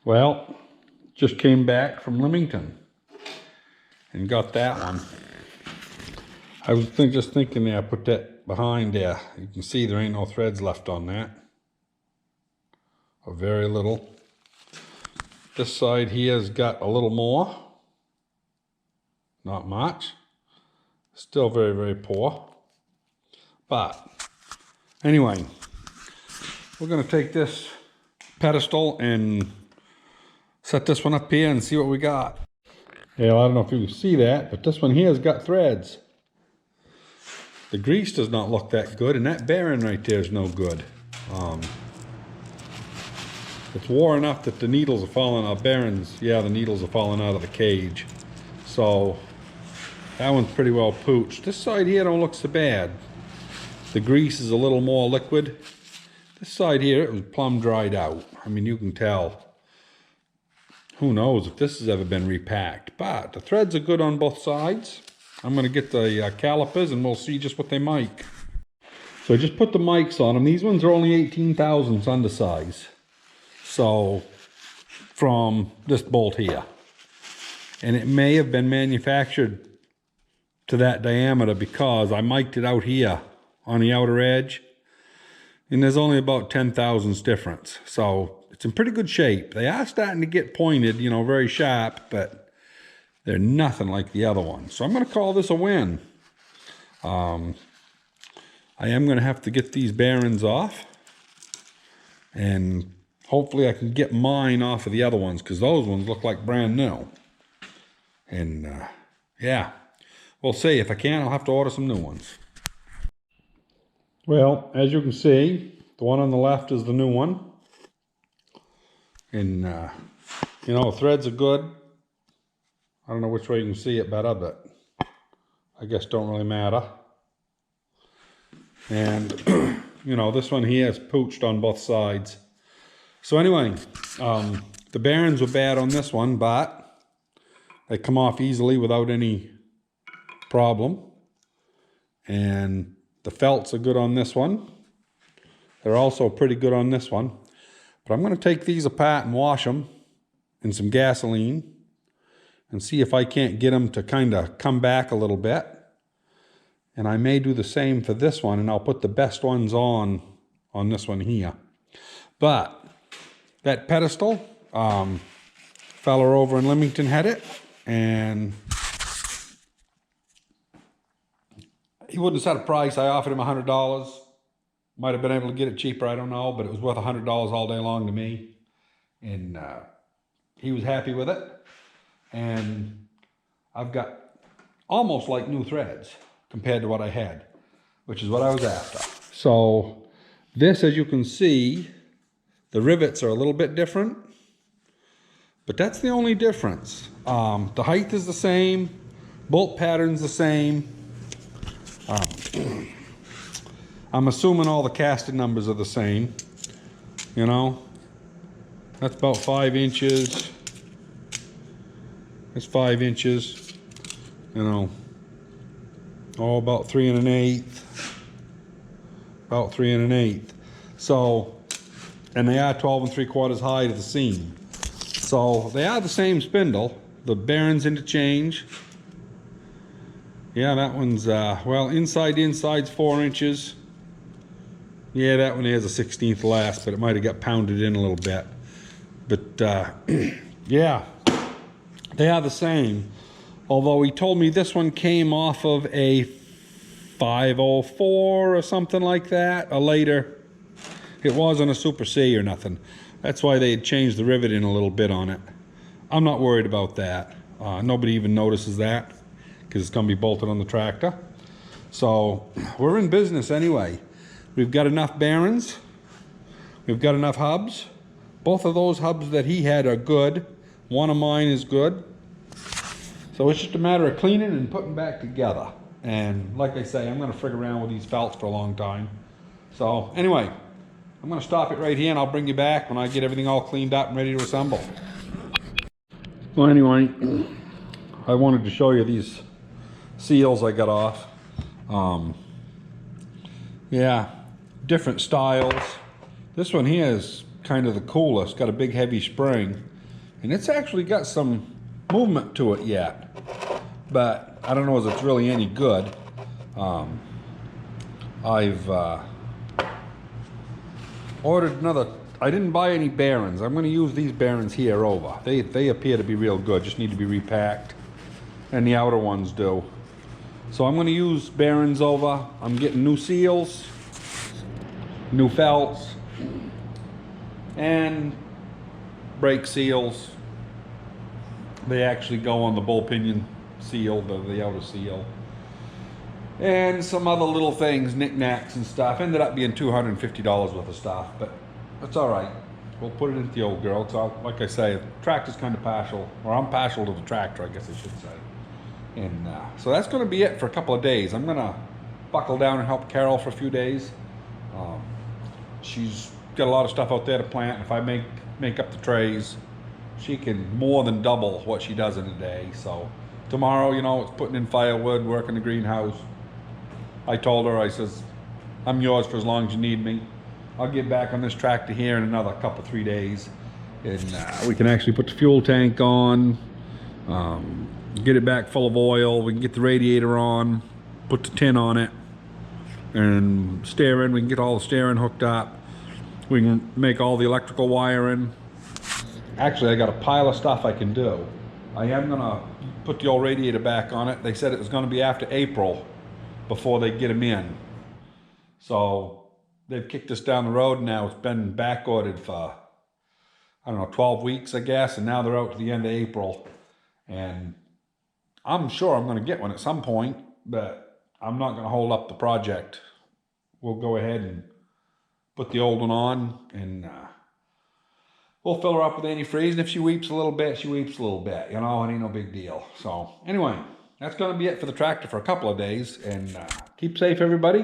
Well, just came back from Leamington and got that one. I was just thinking there, put that behind there. You can see there ain't no threads left on that. Or very little. This side here has got a little more. Not much. Still very, very poor. But anyway, we're going to take this pedestal and set this one up here and see what we got. Yeah, well, I don't know if you can see that, but this one here has got threads. The grease does not look that good, and that bearing right there is no good. It's wore enough that the needles are falling out. Bearings, yeah, the needles are falling out of the cage. So that one's pretty well pooched. This side here don't look so bad. The grease is a little more liquid. This side here, it was plumb dried out. I mean, you can tell. Who knows if this has ever been repacked. But the threads are good on both sides. I'm going to get the calipers and we'll see just what they make. So I just put the mics on them. These ones are only 18 thousandths undersize. So from this bolt here. And it may have been manufactured to that diameter because I mic'd it out here on the outer edge. And there's only about 10 thousandths difference. So it's in pretty good shape. They are starting to get pointed, you know, very sharp, but they're nothing like the other one. So I'm going to call this a win. I am going to have to get these bearings off. And hopefully I can get mine off of the other ones because those ones look like brand new. And yeah, we'll see. If I can, I'll have to order some new ones. Well, as you can see, the one on the left is the new one. And, you know, threads are good. I don't know which way you can see it better, but I guess don't really matter. And, you know, this one here is pooched on both sides. So anyway, the bearings were bad on this one, but they come off easily without any problem. And the felts are good on this one. They're also pretty good on this one. But I'm going to take these apart and wash them in some gasoline and see if I can't get them to kind of come back a little bit. And I may do the same for this one, and I'll put the best ones on this one here. But that pedestal, fella over in Leamington had it, and he wouldn't set a price. I offered him $100. Might have been able to get it cheaper, I don't know, but it was worth $100 all day long to me. And he was happy with it. And I've got almost like new threads compared to what I had, which is what I was after. So this, as you can see, the rivets are a little bit different, but that's the only difference. The height is the same, bolt pattern's the same. I'm assuming all the casted numbers are the same, you know. That's about 5 inches. That's 5 inches, you know. Oh, about 3 1/8. About 3 1/8. So, and they are 12 3/4 high to the seam. So they are the same spindle. The bearings interchange. Yeah, that one's, well, inside's 4 inches. Yeah, that one has a 16th last, but it might have got pounded in a little bit. But, yeah, they are the same. Although he told me this one came off of a 504 or something like that, or later. It wasn't a Super C or nothing. That's why they had changed the rivet in a little bit on it. I'm not worried about that. Nobody even notices that because it's going to be bolted on the tractor. So we're in business anyway. We've got enough bearings. We've got enough hubs. Both of those hubs that he had are good. One of mine is good. So it's just a matter of cleaning and putting back together. And like I say, I'm going to frig around with these felts for a long time. So anyway, I'm going to stop it right here and I'll bring you back when I get everything all cleaned up and ready to assemble. Well, anyway, I wanted to show you these seals I got off. Yeah, different styles. This one here is kind of the coolest. Got a big heavy spring, and it's actually got some movement to it yet, but I don't know if it's really any good. I've ordered another. I didn't buy any bearings. I'm going to use these bearings here over. They appear to be real good, just need to be repacked, and the outer ones do. So I'm going to use bearings over. I'm getting new seals, new felts, and brake seals. They actually go on the bull pinion seal, the outer seal, and some other little things, knickknacks and stuff. Ended up being $250 worth of stuff, but that's all right. We'll put it into the old girl. So like I say, the tractor's kind of partial, or I'm partial to the tractor, I guess I should say. And so that's going to be it for a couple of days. I'm going to buckle down and help Carol for a few days. She's got a lot of stuff out there to plant. If I make up the trays, she can more than double what she does in a day. So tomorrow, you know, it's putting in firewood, working the greenhouse. I told her, I says, I'm yours for as long as you need me. I'll get back on this tractor here in another couple, 3 days. And we can actually put the fuel tank on, get it back full of oil. We can get the radiator on, put the tin on it, and steering. We can get all the steering hooked up. We can make all the electrical wiring. Actually, I got a pile of stuff I can do. I am gonna put the old radiator back on it. They said it was gonna be after April before they get them in. So they've kicked us down the road now. It's been back ordered for, I don't know, 12 weeks, I guess, and now they're out to the end of April. And I'm sure I'm gonna get one at some point, but I'm not gonna hold up the project. We'll go ahead and put the old one on, and we'll fill her up with antifreeze, and if she weeps a little bit, she weeps a little bit. You know, it ain't no big deal. So anyway, that's going to be it for the tractor for a couple of days, and keep safe, everybody.